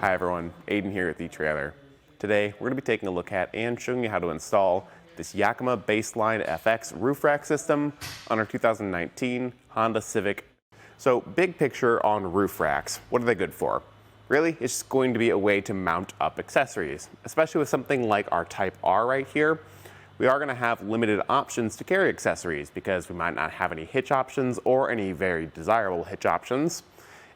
Hi everyone, Aiden here at the etrailer. Today we're going to be taking a look at and showing you how to install this Yakima BaseLine FX roof rack system on our 2019 Honda Civic. So big picture on roof racks, what are they good for? Really, it's just going to be a way to mount up accessories, especially with something like our Type R right here. We are going to have limited options to carry accessories because we might not have any hitch options or any very desirable hitch options.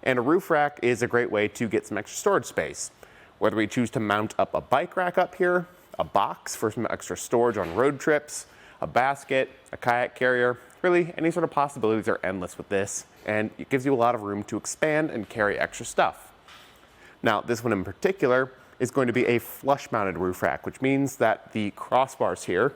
And a roof rack is a great way to get some extra storage space. Whether we choose to mount up a bike rack up here, a box for some extra storage on road trips, a basket, a kayak carrier, really any sort of possibilities are endless with this, and it gives you a lot of room to expand and carry extra stuff. Now, this one in particular is going to be a flush mounted roof rack, which means that the crossbars here,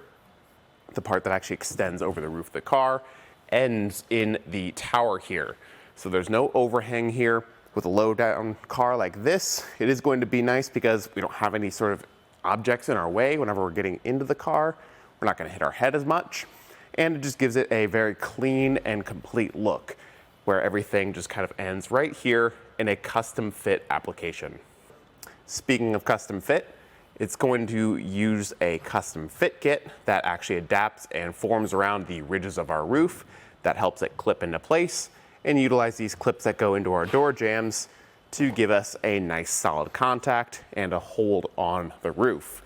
the part that actually extends over the roof of the car, ends in the tower here. So there's no overhang here. With a low down car like this, it is going to be nice because we don't have any sort of objects in our way whenever we're getting into the car. We're not going to hit our head as much. And it just gives it a very clean and complete look where everything just kind of ends right here in a custom fit application. Speaking of custom fit, it's going to use a custom fit kit that actually adapts and forms around the ridges of our roof that helps it clip into place, and utilize these clips that go into our door jambs to give us a nice solid contact and a hold on the roof.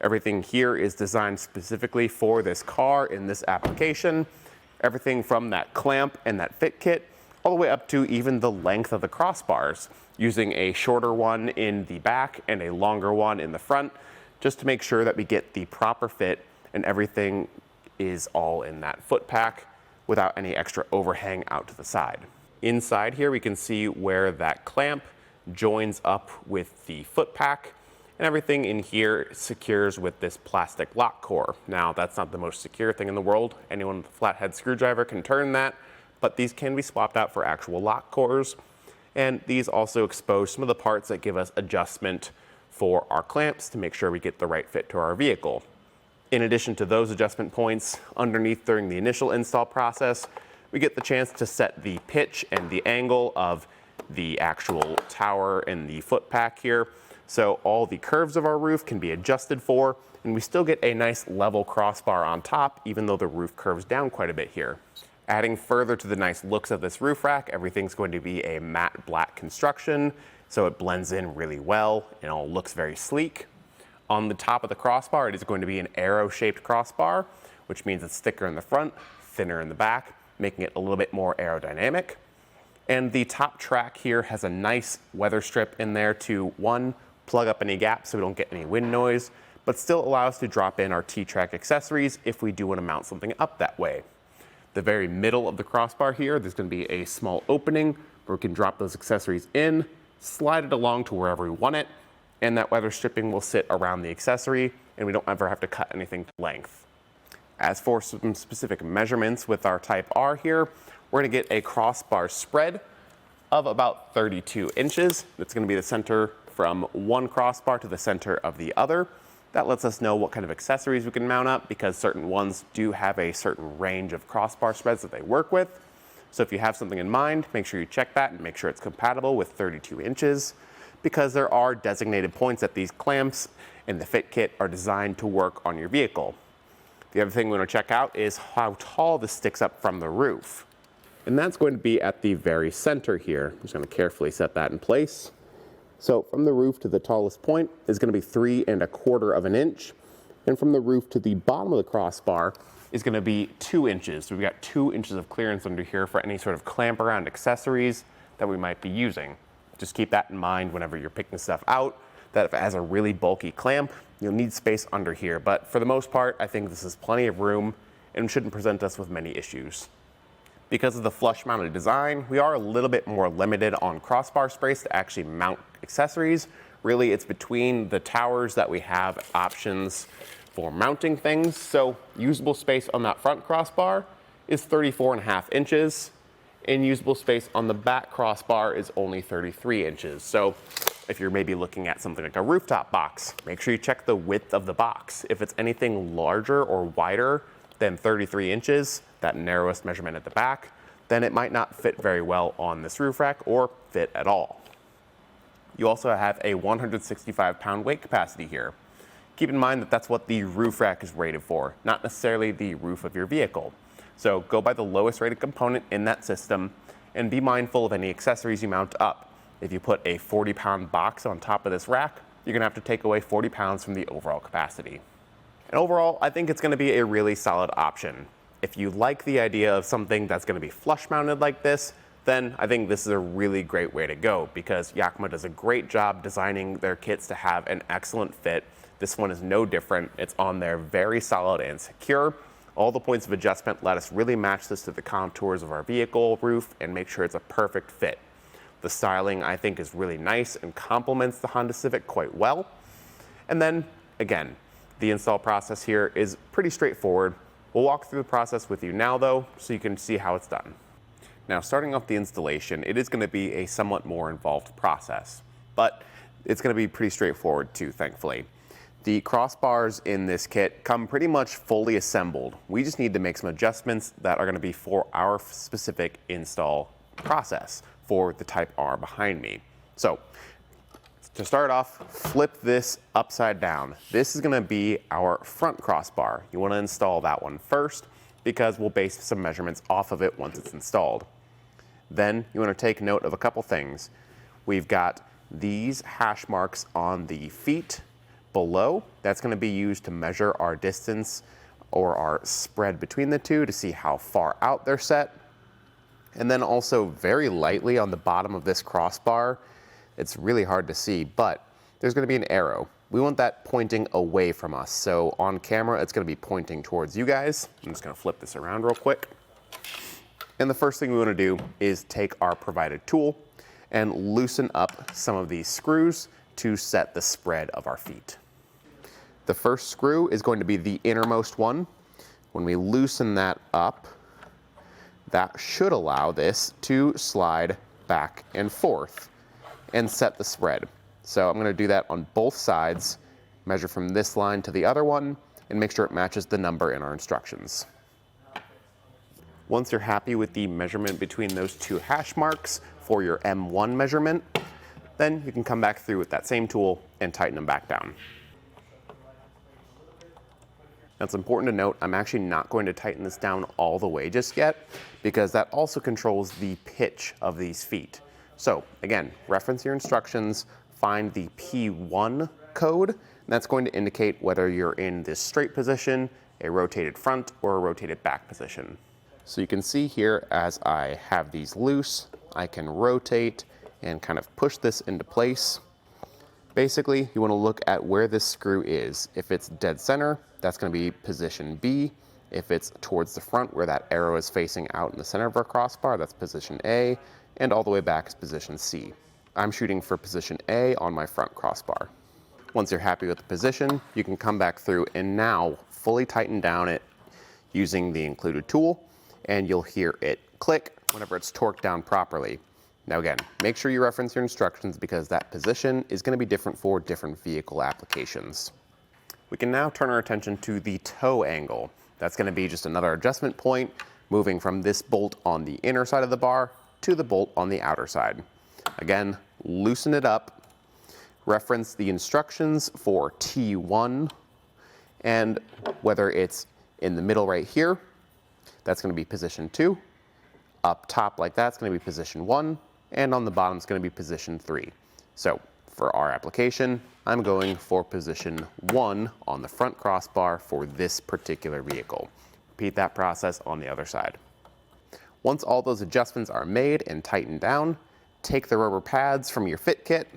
Everything here is designed specifically for this car in this application. Everything from that clamp and that fit kit all the way up to even the length of the crossbars, using a shorter one in the back and a longer one in the front, just to make sure that we get the proper fit and everything is all in that foot pack without any extra overhang out to the side. Inside here we can see where that clamp joins up with the foot pack, and everything in here secures with this plastic lock core. Now, that's not the most secure thing in the world. Anyone with a flathead screwdriver can turn that, but these can be swapped out for actual lock cores. And these also expose some of the parts that give us adjustment for our clamps to make sure we get the right fit to our vehicle. In addition to those adjustment points, underneath during the initial install process, we get the chance to set the pitch and the angle of the actual tower and the foot pack here. So all the curves of our roof can be adjusted for, and we still get a nice level crossbar on top, even though the roof curves down quite a bit here. Adding further to the nice looks of this roof rack, everything's going to be a matte black construction, so it blends in really well and all looks very sleek. On the top of the crossbar, it is going to be an arrow-shaped crossbar, which means it's thicker in the front, thinner in the back, making it a little bit more aerodynamic. And the top track here has a nice weather strip in there to, one, plug up any gaps so we don't get any wind noise, but still allow us to drop in our T-track accessories if we do want to mount something up that way. The very middle of the crossbar here, there's going to be a small opening where we can drop those accessories in, slide it along to wherever we want it, and that weather stripping will sit around the accessory, and we don't ever have to cut anything to length. As for some specific measurements with our Type R here, we're going to get a crossbar spread of about 32 inches. That's going to be the center from one crossbar to the center of the other. That lets us know what kind of accessories we can mount up, because certain ones do have a certain range of crossbar spreads that they work with. So if you have something in mind, make sure you check that and make sure it's compatible with 32 inches. Because there are designated points that these clamps and the fit kit are designed to work on your vehicle. The other thing we want to check out is how tall this sticks up from the roof. And that's going to be at the very center here. I'm just going to carefully set that in place. So from the roof to the tallest point is going to be 3 1/4 of an inch. And from the roof to the bottom of the crossbar is going to be 2 inches. So we've got 2 inches of clearance under here for any sort of clamp around accessories that we might be using. Just keep that in mind whenever you're picking stuff out, that if it has a really bulky clamp, you'll need space under here. But for the most part, I think this is plenty of room and shouldn't present us with many issues. Because of the flush mounted design, we are a little bit more limited on crossbar space to actually mount accessories. Really, it's between the towers that we have options for mounting things. So usable space on that front crossbar is 34.5 inches. And usable space on the back crossbar is only 33 inches. So if you're maybe looking at something like a rooftop box, make sure you check the width of the box. If it's anything larger or wider than 33 inches, that narrowest measurement at the back, then it might not fit very well on this roof rack or fit at all. You also have a 165-pound weight capacity here. Keep in mind that that's what the roof rack is rated for, not necessarily the roof of your vehicle. So go by the lowest rated component in that system and be mindful of any accessories you mount up. If you put a 40-pound box on top of this rack, you're gonna have to take away 40 pounds from the overall capacity. And overall, I think it's gonna be a really solid option. If you like the idea of something that's gonna be flush mounted like this, then I think this is a really great way to go because Yakima does a great job designing their kits to have an excellent fit. This one is no different. It's on there very solid and secure. All the points of adjustment let us really match this to the contours of our vehicle roof and make sure it's a perfect fit. The styling I think is really nice and complements the Honda Civic quite well. And then again, the install process here is pretty straightforward. We'll walk through the process with you now though, so you can see how it's done. Now, starting off the installation, it is going to be a somewhat more involved process, but it's going to be pretty straightforward too, thankfully. The crossbars in this kit come pretty much fully assembled. We just need to make some adjustments that are going to be for our specific install process for the Type R behind me. So, to start off, flip this upside down. This is going to be our front crossbar. You want to install that one first because we'll base some measurements off of it once it's installed. Then you want to take note of a couple things. We've got these hash marks on the feet below. That's going to be used to measure our distance or our spread between the two to see how far out they're set. And then also very lightly on the bottom of this crossbar, it's really hard to see, but there's going to be an arrow. We want that pointing away from us. So on camera, it's going to be pointing towards you guys. I'm just going to flip this around real quick. And the first thing we want to do is take our provided tool and loosen up some of these screws to set the spread of our feet. The first screw is going to be the innermost one. When we loosen that up, that should allow this to slide back and forth and set the spread. So I'm going to do that on both sides, measure from this line to the other one, and make sure it matches the number in our instructions. Once you're happy with the measurement between those two hash marks for your M1 measurement, then you can come back through with that same tool and tighten them back down. Now it's important to note, I'm actually not going to tighten this down all the way just yet because that also controls the pitch of these feet. So again, reference your instructions, find the P1 code, and that's going to indicate whether you're in this straight position, a rotated front, or a rotated back position. So you can see here as I have these loose, I can rotate and kind of push this into place. Basically, you want to look at where this screw is. If it's dead center, that's going to be position B. If it's towards the front where that arrow is facing out in the center of our crossbar, that's position A, and all the way back is position C. I'm shooting for position A on my front crossbar. Once you're happy with the position, you can come back through and now fully tighten down it using the included tool, and you'll hear it click whenever it's torqued down properly. Now again, make sure you reference your instructions because that position is going to be different for different vehicle applications. We can now turn our attention to the toe angle. That's going to be just another adjustment point, moving from this bolt on the inner side of the bar to the bolt on the outer side. Again, loosen it up, reference the instructions for T1, and whether it's in the middle right here, that's going to be position 2. Up top like that's going to be position 1, and on the bottom is going to be position 3. So for our application, I'm going for position 1 on the front crossbar for this particular vehicle. Repeat that process on the other side. Once all those adjustments are made and tightened down, take the rubber pads from your fit kit,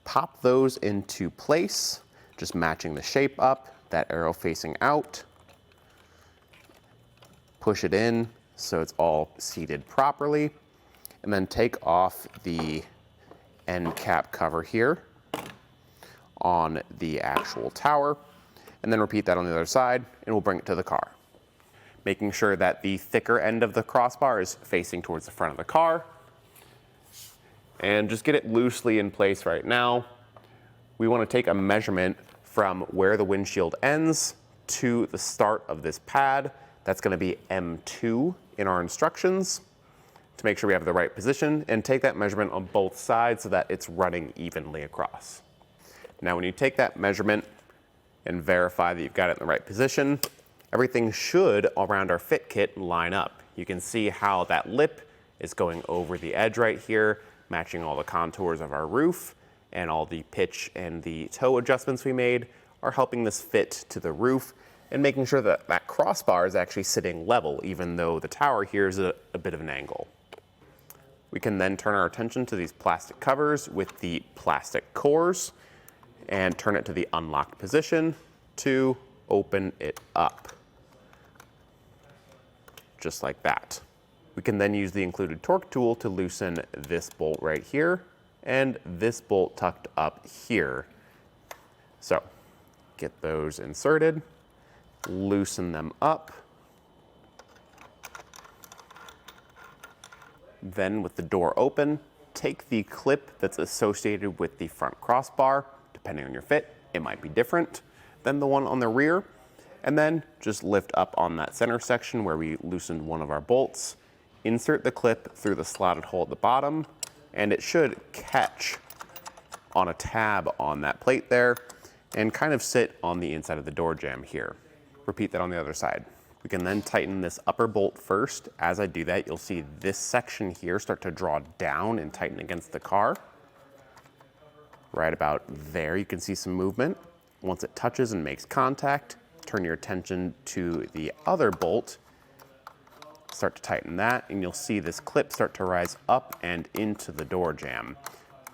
pop those into place, just matching the shape up, that arrow facing out. Push it in so it's all seated properly, and then take off the end cap cover here on the actual tower, and then repeat that on the other side, and we'll bring it to the car. Making sure that the thicker end of the crossbar is facing towards the front of the car, and just get it loosely in place right now. We want to take a measurement from where the windshield ends to the start of this pad. That's going to be M2 in our instructions. to make sure we have the right position and take that measurement on both sides so that it's running evenly across. Now when you take that measurement and verify that you've got it in the right position, everything should around our fit kit line up. You can see how that lip is going over the edge right here, matching all the contours of our roof, and all the pitch and the toe adjustments we made are helping this fit to the roof and making sure that that crossbar is actually sitting level, even though the tower here is at a bit of an angle. We can then turn our attention to these plastic covers with the plastic cores and turn it to the unlocked position to open it up. Just like that. We can then use the included torque tool to loosen this bolt right here and this bolt tucked up here. So get those inserted, loosen them up. Then with the door open, take the clip that's associated with the front crossbar. Depending on your fit, it might be different than the one on the rear. And then just lift up on that center section where we loosened one of our bolts. Insert the clip through the slotted hole at the bottom, and it should catch on a tab on that plate there and kind of sit on the inside of the door jamb here. Repeat that on the other side. We can then tighten this upper bolt first. As I do that, you'll see this section here start to draw down and tighten against the car. Right about there, you can see some movement. Once it touches and makes contact, turn your attention to the other bolt, start to tighten that, and you'll see this clip start to rise up and into the door jamb,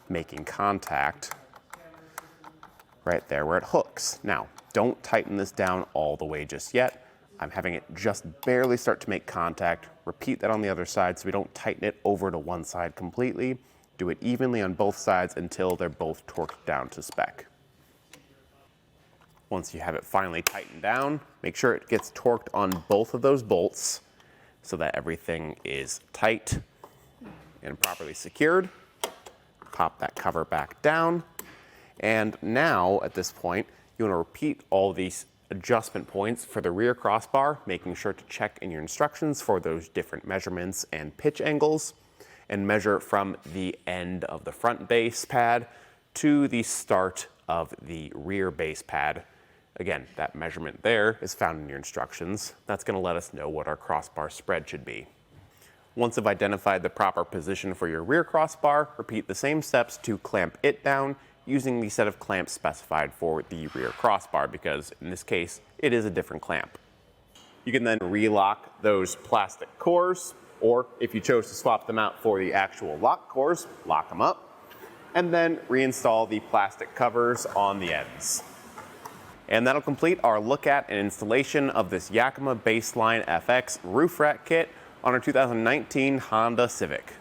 making contact right there where it hooks. Now, don't tighten this down all the way just yet. I'm having it just barely start to make contact. Repeat that on the other side so we don't tighten it over to one side completely. Do it evenly on both sides until they're both torqued down to spec. Once you have it finally tightened down, make sure it gets torqued on both of those bolts so that everything is tight and properly secured. Pop that cover back down. And now, at this point, you want to repeat all these adjustment points for the rear crossbar, making sure to check in your instructions for those different measurements and pitch angles, and measure from the end of the front base pad to the start of the rear base pad. Again, that measurement there is found in your instructions. That's going to let us know what our crossbar spread should be. Once you've identified the proper position for your rear crossbar, repeat the same steps to clamp it down using the set of clamps specified for the rear crossbar, because in this case, it is a different clamp. You can then relock those plastic cores, or if you chose to swap them out for the actual lock cores, lock them up, and then reinstall the plastic covers on the ends. And that'll complete our look at and installation of this Yakima BaseLine FX roof rack kit on our 2019 Honda Civic.